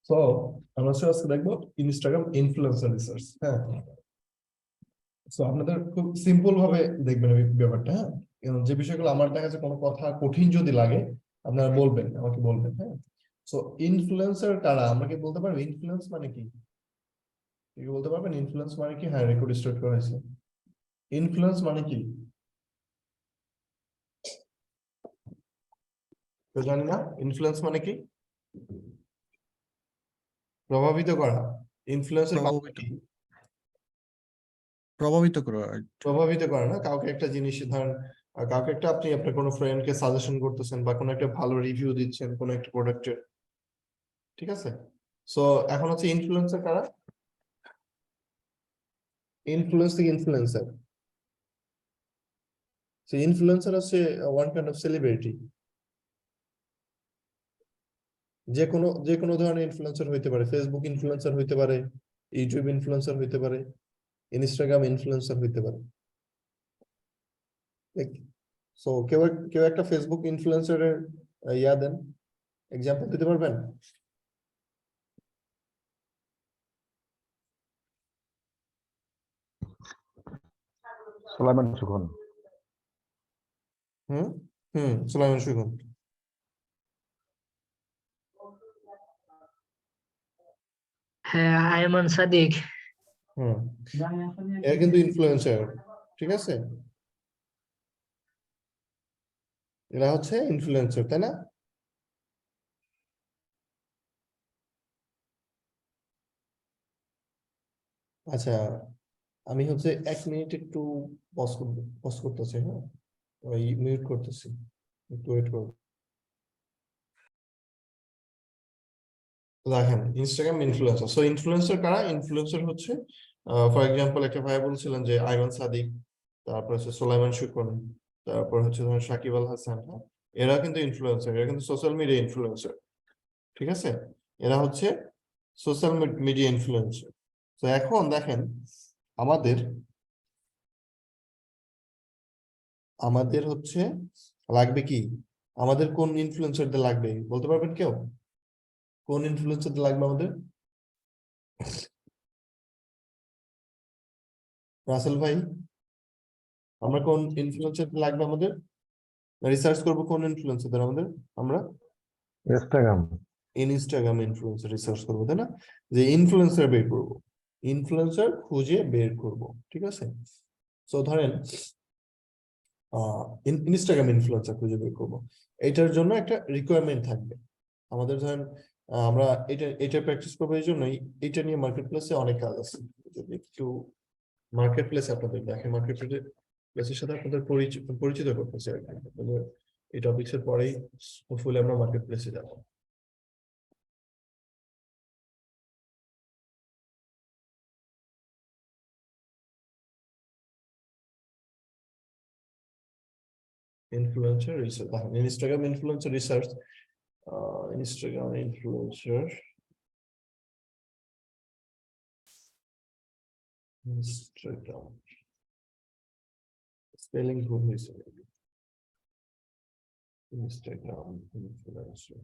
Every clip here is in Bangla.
সো আমরা আজকে দেখবো ইনস্টাগ্রাম ইনফ্লুয়েন্সার রিসার্চ। হ্যাঁ, সো আপনাদের খুব সিম্পল ভাবে দেখবেন এই ব্যাপারটা। হ্যাঁ, যে বিষয়গুলো আমার দেখা যাচ্ছে কোনো কথা কঠিন যদি লাগে আপনারা বলবেন, আমাকে বলবেন। হ্যাঁ, সো ইনফ্লুয়েন্সার কারা আমরা কি বলতে পারবো? ইনফ্লুয়েন্স মানে কি? কি বলতে পারবেন ইনফ্লুয়েন্স মানে কি? হ্যাঁ, রেকর্ড স্টার্ট করা হয়েছে। ইনফ্লুয়েন্স মানে কি তো জানি না। ইনফ্লুয়েন্স মানে কি? প্রভাবিত করা। ইনফ্লুয়েন্সের প্রভাবিত কি? প্রভাবিত করা। প্রভাবিত করে না কাউকে একটা জিনিস, ধরেন কাউকে একটা, আপনি আপনার কোনো ফ্রেন্ডকে সাজেশন করতেছেন বা কোনো একটা ভালো রিভিউ দিচ্ছেন কোনো একটা প্রোডাক্টের, ঠিক আছে? সো এখন হচ্ছে ইনফ্লুয়েন্সার কারা? ইনফ্লুয়েন্স থেকে ইনফ্লুয়েন্সার। সো ইনফ্লুয়েন্সার হচ্ছে ওয়ান কাইন্ড অফ সেলিব্রিটি। যে কোনো ধরনের ইনফ্লুয়েন্সার হইতে পারে, ফেসবুক ইনফ্লুয়েন্সার হইতে পারে, ইউটিউব ইনফ্লুয়েন্সার হইতে পারে, ইনস্টাগ্রাম ইনফ্লুয়েন্সার হইতে পারে। সো কেউ কেউ একটা ফেসবুক ইনফ্লুয়েন্সারের ইয়া দেন, এক্সাম্পল দিতে পারবেন? সুলাইমান সুখন। হুম হুম সুলাইমান সুখন। হ্যাঁ, আয়মান সাদিক। হুম, এরা কিন্তু ইনফ্লুয়েন্সার, ঠিক আছে? এরা হচ্ছে ইনফ্লুয়েন্সার, তাই না? আচ্ছা, আমি হচ্ছে 1 মিনিট একটু পজ করতেছি। হ্যাঁ, ওই মিউট করতেছি, একটু ওয়েট করুন। দেখেন ইনস্টাগ্রাম ইনফ্লুয়েন্সার। সো ইনফ্লুয়েন্সার কারা? ইনফ্লুয়েন্সার হচ্ছে ফর এক্সাম্পল একটা ভাই বলছিলেন যে আইমান সাদিক, তারপর হচ্ছে সুলাইমান শুকন, তারপর হচ্ছে ধরেন সাকিব আল হাসান। হ্যাঁ, এরা কিন্তু ইনফ্লুয়েন্সার, এরা কিন্তু সোশ্যাল মিডিয়া ইনফ্লুয়েন্সার, ঠিক আছে? এরা হচ্ছে সোশ্যাল মিডিয়া ইনফ্লুয়েন্সার। তো এখন দেখেন আমাদের আমাদের হচ্ছে লাগবে কি? আমাদের কোন ইনফ্লুয়েন্সারদের লাগবে বলতে পারবেন কেউ? কোন ইনফ্লুয়েন্সারদের লাগবে আমাদের? রাসেল ভাই, আমরা কোন ইনফ্লুয়েন্সার লাগবে আমাদের? রিসার্চ করব কোন ইনফ্লুয়েন্সারদের আমাদের? আমরা ইনস্টাগ্রাম। ইনস্টাগ্রাম ইনফ্লুয়েন্সার রিসার্চ করবো, তাই না? যে ইনফ্লুয়েন্সার বের করব, ইনফ্লুয়েন্সার খুঁজে বের করব, ঠিক আছে? সো ধরেন ইনস্টাগ্রাম ইনফ্লুয়েন্সার খুঁজে বের করবো, এটার জন্য একটা রিকোয়ারমেন্ট থাকবে আমাদের। ধরেন আমরা এটা প্র্যাকটিস করবো, এই জন্যই এটা নিয়ে মার্কেট প্লেসে অনেক কাজ আছে। যদি একটু মার্কেট প্লেসে আপনাদের দেখেন, মার্কেট প্লেসের সাথে আপনাদের পরিচিত করতেছে আর কি। এই টপিক্সের পরেই হোপফুলি আমরা মার্কেট প্লেসে যাবো। ইনফ্লুয়েন্সার রিসার্চ, দেখেন Instagram influencer research, Instagram influencer, Instagram spelling ভুল হয়েছে, ইনস্টাগ্রাম ইনফ্লুয়েন্সার।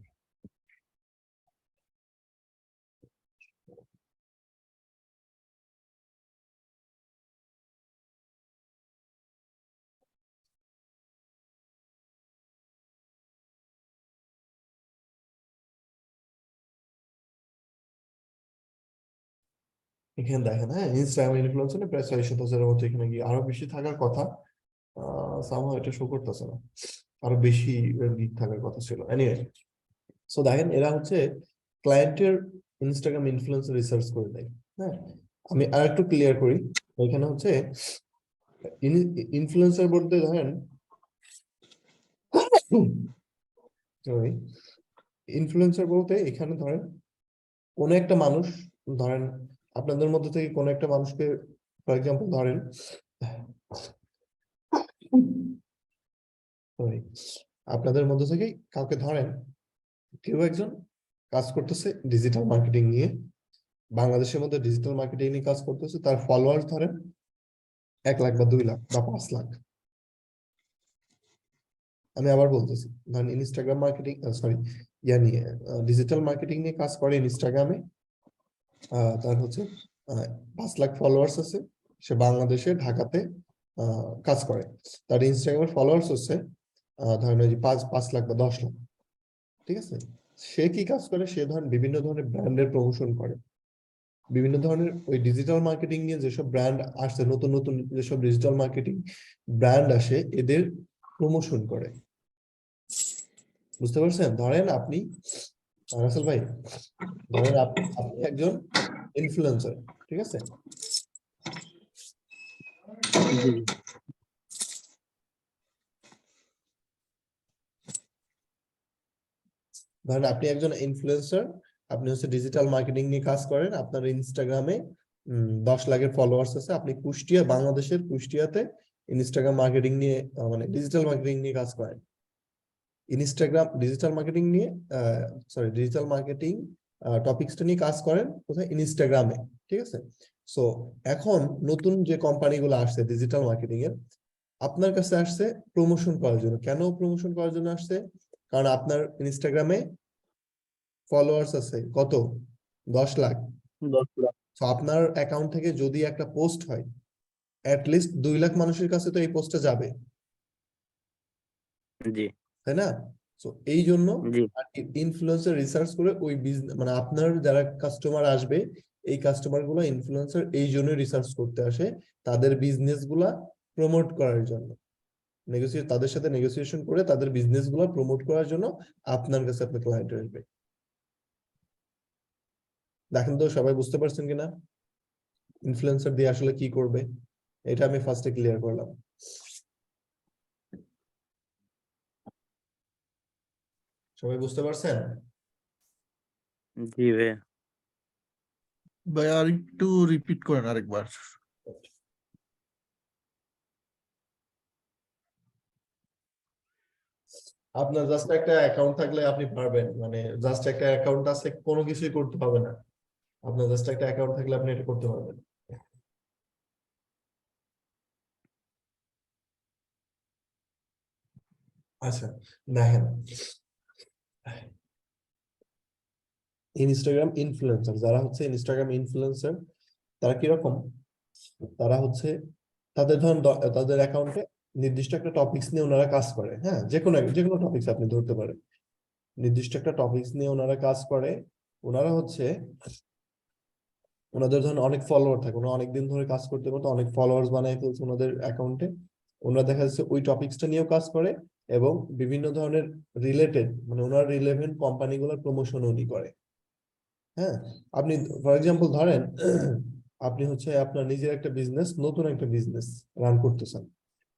এখানে দেখেন, হ্যাঁ, ইনস্টাগ্রাম ইনফ্লুয়েন্সার প্রায় 600,000-এর মতো, এখানে গিয়ে আরো বেশি থাকার কথা, সামহাও এটা শো করতেছে না, আরো বেশি লিড থাকার কথা ছিল। এনিওয়ে, সো দেখেন এরা হচ্ছে ক্লায়েন্টের ইনস্টাগ্রাম ইনফ্লুয়েন্সার রিসার্চ করে দেয়। হ্যাঁ, আমি আর একটু ক্লিয়ার করি। এখানে হচ্ছে ইনফ্লুয়েন্সার বলতে ধরেন, সরি, ইনফ্লুয়েন্সার বলতে এখানে ধরেন কোন একটা মানুষ, ধরেন আপনাদের মধ্যে থেকে কোন একটা মানুষকে, ফর এক্সাম্পল ধরেন, সরি, আপনাদের মধ্যে থেকে কাউকে ধরেন, কেউ একজন কাজ করতেছে ডিজিটাল মার্কেটিং নিয়ে, বাংলাদেশের মধ্যে ডিজিটাল মার্কেটিং নিয়ে কাজ করতেছে, তার ফলোয়ার ধরেন 1 লাখ বা 2 লাখ বা 5 লাখ। আমি আবার বলতেছি, ধরেন ইনস্টাগ্রাম মার্কেটিং, সরি, ইয়া নিয়ে, ডিজিটাল মার্কেটিং নিয়ে কাজ করে ইনস্টাগ্রামে। তার হচ্ছে 5 লাখ ফলোয়ার্স আছে, সে বাংলাদেশে ঢাকাতে কাজ করে। তার ইনস্টাগ্রামের ফলোয়ার্স হচ্ছে ধরেন ওই যে 5 লাখ বা 10 লাখ, ঠিক আছে। সে কি কাজ করে, সে ধরেন বিভিন্ন ধরনের ব্র্যান্ডের প্রমোশন করে, বিভিন্ন ধরনের ওই ডিজিটাল মার্কেটিং নিয়ে যেসব ব্র্যান্ড আসছে, নতুন নতুন যেসব ডিজিটাল মার্কেটিং ব্র্যান্ড আসে, এদের প্রমোশন করে। বুঝতে পারছেন? ধরেন আপনি রাসেল ভাই, ধরেন আপনি একজন ইনফ্লুয়েন্সার, ঠিক আছে। জি ধরেন আপনি একজন ইনফ্লুয়েন্সার, আপনি হচ্ছে ডিজিটাল মার্কেটিং নিয়ে কাজ করেন, আপনার ইনস্টাগ্রামে 10 লাখের ফলোয়ার্স আছে, আপনি কুষ্টিয়া, বাংলাদেশের কুষ্টিয়াতে ইনস্টাগ্রাম মার্কেটিং নিয়ে মানে ডিজিটাল মার্কেটিং নিয়ে কাজ করেন। ইনস্টাগ্রাম ডিজিটাল মার্কেটিং নিয়ে ডিজিটাল মার্কেটিং টপিকসটা নিয়ে কাজ করেন কোথায়, ইনস্টাগ্রামে, ঠিক আছে। সো এখন নতুন যে কোম্পানিগুলো আসছে ডিজিটাল মার্কেটিং এর, আপনার কাছে আসছে প্রমোশন করার জন্য। কেন প্রমোশন করার জন্য আসছে? কারণ আপনার ইনস্টাগ্রামে ফলোয়ার্স আছে কত, 10 লাখ। 10 লাখ। তো আপনার অ্যাকাউন্ট থেকে যদি একটা পোস্ট হয়, লিস্ট 2 লাখ মানুষের কাছে তো এই পোস্টটা যাবে, জি তাই না? তো এই জন্য জি ইনফ্লুয়েন্সার রিসার্চ করে ওই বিজনেস, মানে আপনার যারা কাস্টমার আসবে, এই কাস্টমার গুলো ইনফ্লুয়েন্সার এই জন্য রিসার্চ করতে আসে, তাদের বিজনেস গুলা প্রমোট করার জন্য, তাদের সাথে নেগোসিয়েশন করে তাদের বিজনেস গুলা প্রমোট করার জন্য আপনার কাছে আপনার ক্লায়েন্ট আসবে। দেখেন তো সবাই বুঝতে পারছেন কিনা ইনফ্লুয়েন্সার দিয়ে আসলে কি করবে? এটা আমি ফার্স্টে ক্লিয়ার করলাম। সবাই বুঝতে পারছেন? জি ভাইয়া। ভাই আর একটু রিপিট করেন আরেকবার। আপনার জাস্ট একটা অ্যাকাউন্ট থাকলে আপনি পারবেন, মানে জাস্ট একটা অ্যাকাউন্ট আছে, কোনো কিছুই করতে হবে না। আপনার জাস্ট একটা অ্যাকাউন্ট থাকলে আপনি এটা করতে পারবেন। আচ্ছা, দেখেন, ইনস্টাগ্রাম ইনফ্লুয়েন্সার যারা হচ্ছে ইনস্টাগ্রাম ইনফ্লুয়েন্সার, তারা কিরকম? তারা হচ্ছে তাদের ধরেন তাদের অ্যাকাউন্টে নির্দিষ্ট একটা টপিকস নিয়ে ওনারা কাজ করে, হ্যাঁ, যে কোনো টপিকস আপনি ধরতে পারেন, নির্দিষ্ট একটা টপিকস নিয়ে ওনারা কাজ করে। ওনারা হচ্ছে ওনাদের ধরেন অনেক ফলোয়ার থাকে, ওনারা অনেকদিন ধরে কাজ করতে করতে অনেক ফলোয়ার্স বানায় ফেলছে ওনাদের অ্যাকাউন্টে। ওনারা দেখা যাচ্ছে ওই টপিকসটা নিয়েও কাজ করে, এবং বিভিন্ন ধরনের রিলেটেড, মানে ওনার রিলেভেন্ট কোম্পানিগুলোর প্রমোশন উনি করে। হ্যাঁ, আপনি ফর এক্সাম্পল ধরেন আপনি হচ্ছে আপনার নিজের একটা বিজনেস, নতুন একটা বিজনেস রান করতেছেন।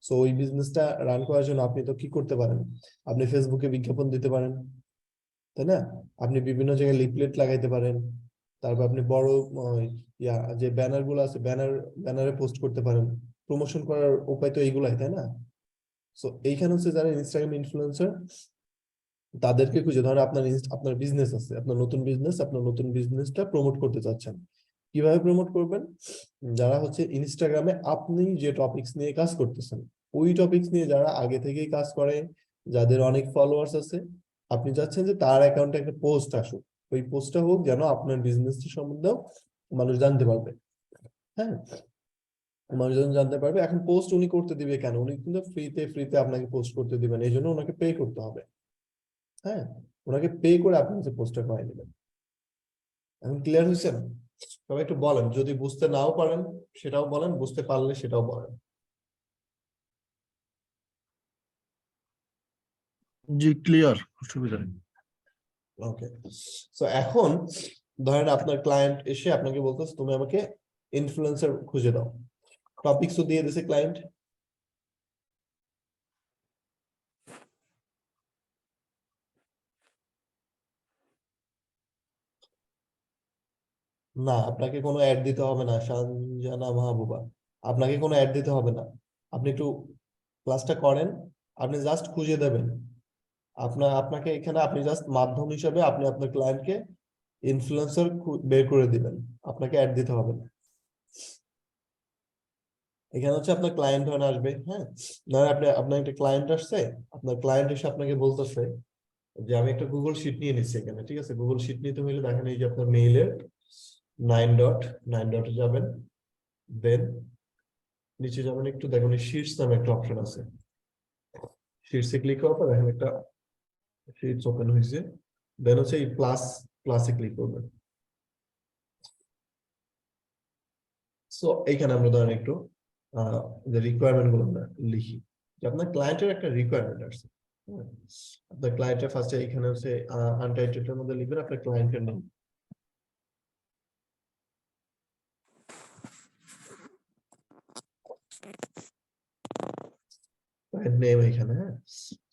সো ওই বিজনেসটা রান করার জন্য আপনি তো কি করতে পারেন, আপনি ফেসবুকে বিজ্ঞাপন দিতে পারেন, তাই না? আপনি বিভিন্ন জায়গায় লিফলেট লাগাইতে পারেন, তারপর আপনি বড় যে ব্যানার গুলো আছে, ব্যানারে পোস্ট করতে পারেন। প্রমোশন করার উপায় তো এইগুলাই, তাই না? সো এইখানে হচ্ছে যারা ইনস্টাগ্রাম ইনফ্লুয়েন্সার, তাদেরকে খুঁজে, ধরেন আপনার বিজনেস আছে, আপনার নতুন বিজনেসটা প্রমোট করতে চাচ্ছেন, কিভাবে প্রমোট করবেন? যারা হচ্ছে ইনস্টাগ্রামে আপনি যে টপিকস নিয়ে কাজ করতেছেন, ওই টপিকস নিয়ে যারা আগে থেকেই কাজ করে, যাদের অনেক ফলোয়ার্স আছে, আপনি চাচ্ছেন যে তার অ্যাকাউন্টে একটা পোস্ট আসুক, ওই পোস্টটা হোক যেন আপনার বিজনেস সম্বন্ধেও মানুষ জানতে পারবে। হ্যাঁ, মানুষজন জানতে পারবে। এখন পোস্ট উনি করতে দিবে কেন? উনি কিন্তু ফ্রিতে আপনাকে পোস্ট করতে দিবেন, এই জন্য ওনাকে পে করতে হবে। হ্যাঁ, ওনাকে পে করে আপনি যে পোস্টটা করাই নেবেন। এখন ক্লিয়ার হয়েছে না? সবাই একটু বলেন, যদি বুঝতে নাও পারেন সেটাও বলেন, বুঝতে পারলে সেটাও বলেন। জি ক্লিয়ার, অসুবিধা নেই। ওকে, সো এখন ধরেন আপনার ক্লায়েন্ট এসে আপনাকে বলতেছে তুমি আমাকে ইনফ্লুয়েন্সার খুঁজে দাও, টপিকসও দিয়ে দিছে ক্লায়েন্ট। না, আপনাকে কোনো অ্যাড দিতে হবে না সঞ্জনা মাহবুবা, আপনাকে কোনো অ্যাড দিতে হবে না। আপনি একটু ক্লাসটা করেন, আপনি জাস্ট খুঁজে দেবেন। আপনাকে এখানে আপনি জাস্ট মাধ্যম হিসেবে আপনি আপনার ক্লায়েন্টকে ইনফ্লুয়েন্সার বের করে দিবেন, আপনাকে অ্যাড দিতে হবে না। এখানে হচ্ছে আপনার ক্লায়েন্ট ধরেন আসবে, হ্যাঁ, ধরেন আপনার একটা ক্লায়েন্ট আসছে, আপনার ক্লায়েন্ট এসে আপনাকে বলতেছে যে আমি একটা গুগল শিট নিয়ে নিচ্ছি এখানে, ঠিক আছে? গুগল শিট নিতে হলে দেখেন এই যে আপনার মেইলের 9 ডটে যাবেন, দেন নিচে যাবেন একটু, দেখুন শিটস নামে একটা অপশন আছে। শিটসে ক্লিক করার পর দেখেন একটা শিটস ওপেন হয়েছে, দেন হচ্ছে এই প্লাসে ক্লিক করবেন। সো এইখানে আমরা ধরেন একটু যে রিকোয়ারমেন্ট গুলো আমরা লিখি, যে আপনার ক্লায়েন্টের একটা রিকোয়ারমেন্ট আছে। হ্যাঁ? আপনার ক্লায়েন্টের ফার্স্টে এখানে হচ্ছে আনটাইটেড এর মধ্যে লিখবেন আপনার ক্লায়েন্টের নেম। ক্লায়েন্ট নেম এখানে, হ্যাঁ।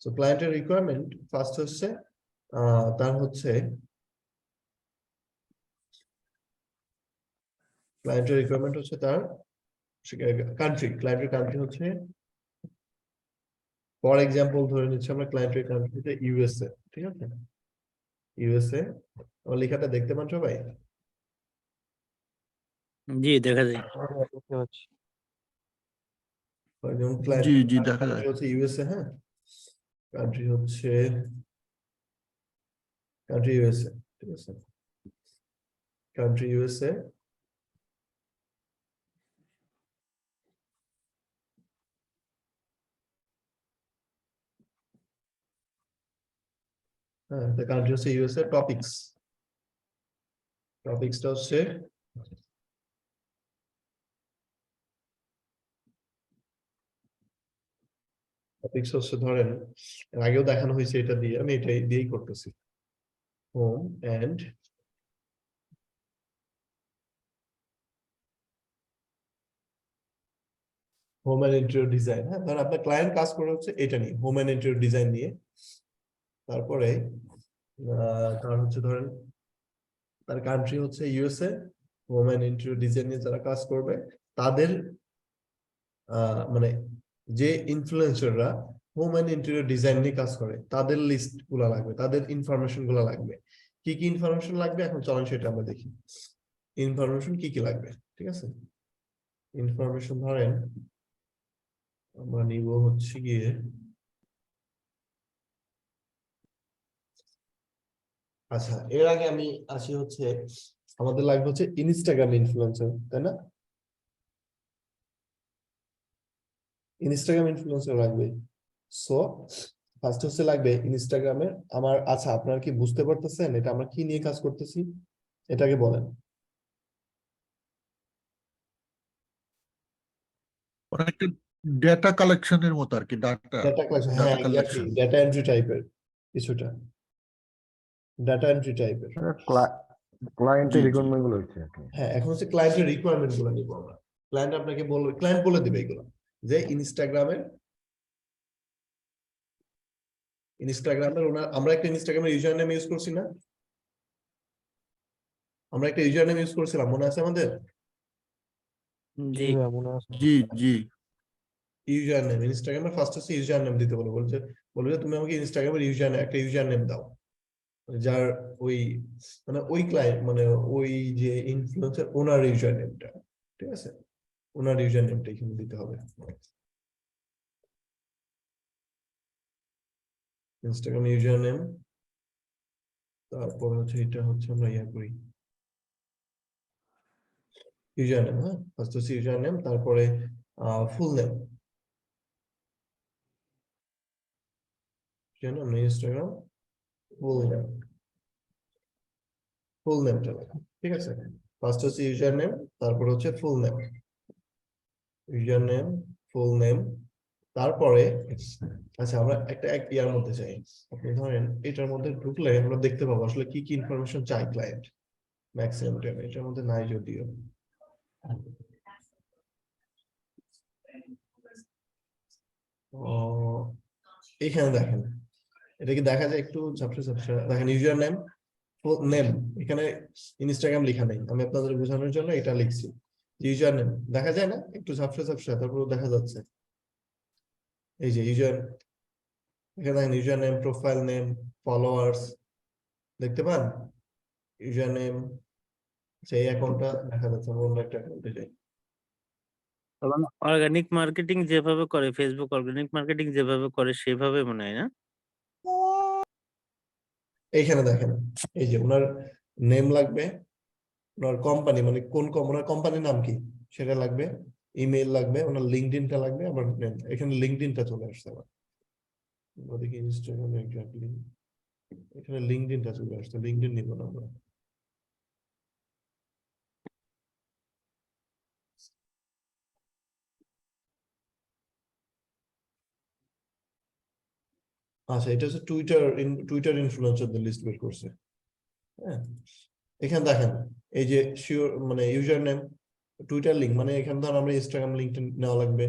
সো ক্লায়েন্টের রিকোয়ারমেন্ট ফার্স্ট হচ্ছে তার হচ্ছে ক্লায়েন্টের রিকোয়ারমেন্ট হচ্ছে তার কান্ট্রি, ক্লায়েন্টের কান্ট্রি হচ্ছে ফর এক্সাম্পল ধরে নিচ্ছি আমরা ক্লায়েন্টের কান্ট্রিতে ইউএসএ, ঠিক আছে? ইউএসএ আমার লেখাটা দেখতে পাচ্ছ ভাই? জি দেখা যায়। যেমন জি ক্লায়েন্ট জি দেখা যায়। হচ্ছে ইউএসএ, হ্যাঁ। কান্ট্রি হচ্ছে কান্ট্রি ইউএসএ, ঠিক আছে? কান্ট্রি ইউএসএ, হ্যাঁ। কান্ট্রি হচ্ছে ইউএসএ। টপিক্সটা হচ্ছে ধরেন এর আগেও দেখানো হয়েছে এটা দিয়ে, আমি এটাই দিয়েই করতেছি। হোম এন্ড ইন্টেরিয়র ডিজাইন, হ্যাঁ। ধরেন আপনার ক্লায়েন্ট কাজ করে হচ্ছে এটা নিয়ে, হোম এন্ড ইন্টেরিয়র ডিজাইন নিয়ে। তারপরে তার হচ্ছে ধরেন তার কান্ট্রি হচ্ছে USA, home and interior design নিয়ে যারা কাজ করবে তাদের মানে যে ইনফ্লুয়েন্সাররা হোম এন্ড ইন্টেরিয়র ডিজাইন নিয়ে কাজ করে তাদের লিস্ট গুলা লাগবে, তাদের ইনফরমেশন গুলা লাগবে। কি কি ইনফরমেশন লাগবে এখন চলেন সেটা আমরা দেখি। ইনফরমেশন কি কি লাগবে, ঠিক আছে? ইনফরমেশন ধরেন আমরা নিব হচ্ছে গিয়ে আচ্ছা, এর আগে আমি আসি হচ্ছে আমাদের লাগবে হচ্ছে ইনস্টাগ্রাম ইনফ্লুয়েন্সার, তাই না? ইনস্টাগ্রাম ইনফ্লুয়েন্সার লাগবে। সো ফার্স্ট হচ্ছে লাগবে ইনস্টাগ্রামে আমার, আচ্ছা আপনারা কি বুঝতে পারতেছেন এটা আমরা কি নিয়ে কাজ করতেছি? এটাকে বলেন। ওরা একটা ডেটা কালেকশনের মতো আর কি, ডাটা ডেটা কালেকশন, হ্যাঁ, data exactly collection. Data entry টাইপের কিছুটা, ডেটা এন্ট্রি টাইপের। ক্লায়েন্টের জি জি রিকোয়ারমেন্ট গুলো হচ্ছে আর কি। হ্যাঁ, এখন হচ্ছে ক্লায়েন্টের রিকোয়ারমেন্ট গুলো নিব আমরা। ক্লায়েন্ট আপনাকে বলবে, ক্লায়েন্ট বলে দিবে এগুলো, যে ইনস্টাগ্রামের ওনার, আমরা একটা ইনস্টাগ্রামের ইউজার নেম ইউজ করছি না? আমরা একটা ইউজার নেম ইউজ করছিলাম, মনে আছে আমাদের? জি মনে আছে। জি জি ইউজার নেম, ইনস্টাগ্রামের ফার্স্ট হচ্ছে ইউজার নেম দিতে বলে, বলবে যে তুমি আমাকে ইনস্টাগ্রামের একটা ইউজার নেম দাও, যার ওই মানে ওই ক্লায়েন্ট মানে ওই যে ইনফ্লুয়েন্সার ওনার ইউজার নেমটা, ঠিক আছে? ওনার ইউজার নেমটা এখানে দিতে হবে। ইনস্টাগ্রাম ইউজার নেম, তারপর হচ্ছে এটা হচ্ছে আমরা করি ইউজার নেম, হ্যাঁ। ফার্স্ট হচ্ছে ইউজার নেম, তারপরে ফুল নেম, ইনস্টাগ্রাম ফুল নেমটা, ঠিক আছে? ফার্স্ট হচ্ছে ইউজার নেম, তারপর হচ্ছে full name, user name, full name. তারপরে আচ্ছা আমরা একটা ইয়ার মধ্যে চাই। আপনি ধরেন এটার মধ্যে ঢুকলে আমরা দেখতে পাবো আসলে কি কি ইনফরমেশন চাই ক্লায়েন্ট। ম্যাক্সিমাম টাইম এটার মধ্যে নাই যদিও। এখানে দেখেন, এটা কি দেখা যায় একটু ঝাপসা ঝাপসা? দেখেন ইউজার নেম, নেম, এখানে ইনস্টাগ্রাম লেখা নেই, আমি আপনাদের বোঝানোর জন্য এটা লিখছি। ইউজার নেম দেখা যায় না একটু ঝাপসা ঝাপসা, তারপর দেখা যাচ্ছে এই যে ইউজার, এখানে দেখেন user name, profile name, followers দেখতে পান? ইউজার নেম, সেই অ্যাকাউন্টটা দেখা যাচ্ছে, আমরা অন্য একটা অ্যাকাউন্টে যাই। অর্গানিক মার্কেটিং যেভাবে করে, ফেসবুক অর্গানিক মার্কেটিং যেভাবে করে সেভাবে মনে হয় না? এইখানে দেখেন, এই যে ওনার নেম লাগবে, ওনার কোম্পানি মানে ওনার কোম্পানির নাম কি সেটা লাগবে, ইমেল লাগবে, ওনার লিঙ্কডইনটা লাগবে, আবার name। এখানে লিঙ্কডইনটা চলে আসছে আবার। ওদিকে ইনস্টাগ্রাম এক্স্যাক্টলি, এখানে লিঙ্কডইনটা চলে আসছে, লিঙ্কডইন নিব না আমরা। আচ্ছা, এটা হচ্ছে টুইটার ইনফ্লুয়েন্সারদের লিস্ট বের করছে। হ্যাঁ, এখানে দেখেন এই যে শিওর মানে ইউজার নেম, টুইটার লিঙ্ক মানে এখানে ধর আমরা ইনস্টাগ্রাম লিঙ্কটা নেওয়া লাগবে,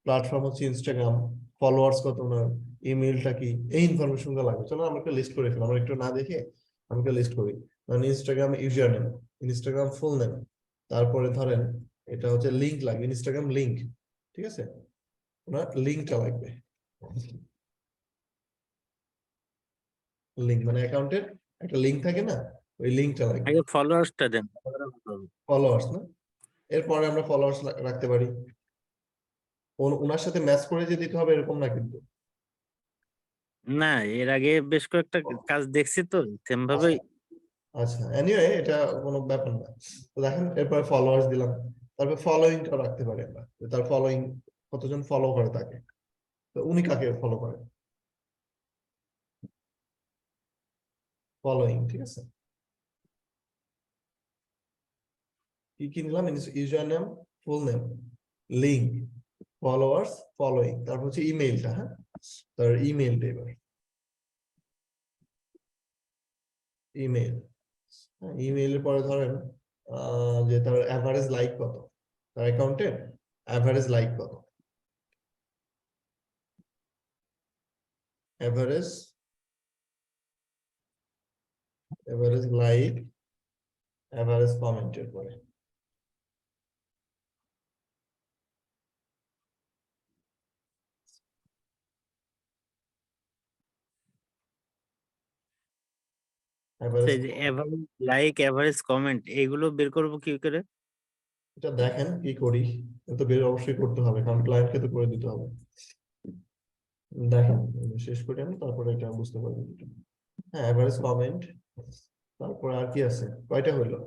প্ল্যাটফর্ম হচ্ছে ইনস্টাগ্রাম, ফলোয়ার্স কত ওনার, ইমেলটা কি, এই ইনফরমেশন গুলো লাগবে। চলো আমরা একটা লিস্ট করে ফেলি, আমরা একটু না দেখে আমি একটা লিস্ট করি। মানে Instagram user name, Instagram full name, তারপরে ধরেন এটা হচ্ছে লিঙ্ক লাগবে, ইনস্টাগ্রাম লিঙ্ক, ঠিক আছে, ওনার লিঙ্কটা লাগবে। লিঙ্ক মানে অ্যাকাউন্টের একটা লিঙ্ক থাকে না, ওই লিঙ্কটা লাগবে। আগে ফলোয়ার্সটা দেন। ফলোয়ার্স না, এরপরে আমরা ফলোয়ার্স রাখতে পারি। ওনার সাথে ম্যাচ করে যে দিতে হবে এরকম না কিন্তু। না, এর আগে বেশ কয়েকটা কাজ দেখছি তো সেম ভাবেই। আচ্ছা, এনিওয়ে এটা কোনো ব্যাপার না। তো দেখেন এরপরে ফলোয়ার্স দিলাম, তারপর ফলোইংটা রাখতে পারি আমরা, যে তার ফলোইং কতজন ফলো করে তাকে, তো উনি কাকে ফলো করেন, ফলোইং, ঠিক আছে। কি কি নিলাম, user name, full name, link, followers, following, তারপর হচ্ছে ইমেইলটা। হ্যাঁ, তার ইমেইলটা এবার ইমেইল। ইমেইলের পরে ধরেন যে তার অ্যাভারেজ লাইক কত, তার অ্যাকাউন্টে অ্যাভারেজ লাইক কত, অ্যাভারেজ লাইক, অ্যাভারেজ কমেন্টের পরে average. Average like, average comment এগুলো বের করবো কি করে? এটা দেখেন কি করি, তো বের অবশ্যই করতে হবে কারণ ক্লায়েন্টকে তো করে দিতে হবে। দেখেন শেষ করি আমি, তারপরে এটা বুঝতে পারবো। হ্যাঁ, অ্যাভারেজ কমেন্ট, তারপর আর কি আছে, কয়টা হইলো,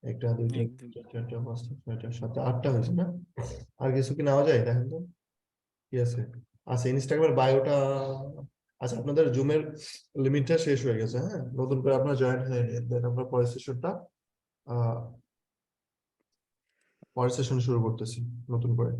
একটা দুইটা একদম। তিনটা চারটা পাঁচটা ছয়টা সাতটা আটটা হয়েছে না? আর কিছু কি নেওয়া যায় দেখেন তো কি আছে। আচ্ছা, ইনস্টাগ্রামের বায়োটা। আচ্ছা, আপনাদের জুমের লিমিটটা শেষ হয়ে গেছে, হ্যাঁ, নতুন করে আপনার জয়েন হয়ে নিন, দেন আমরা পরের সেশন শুরু করতেছি নতুন করে।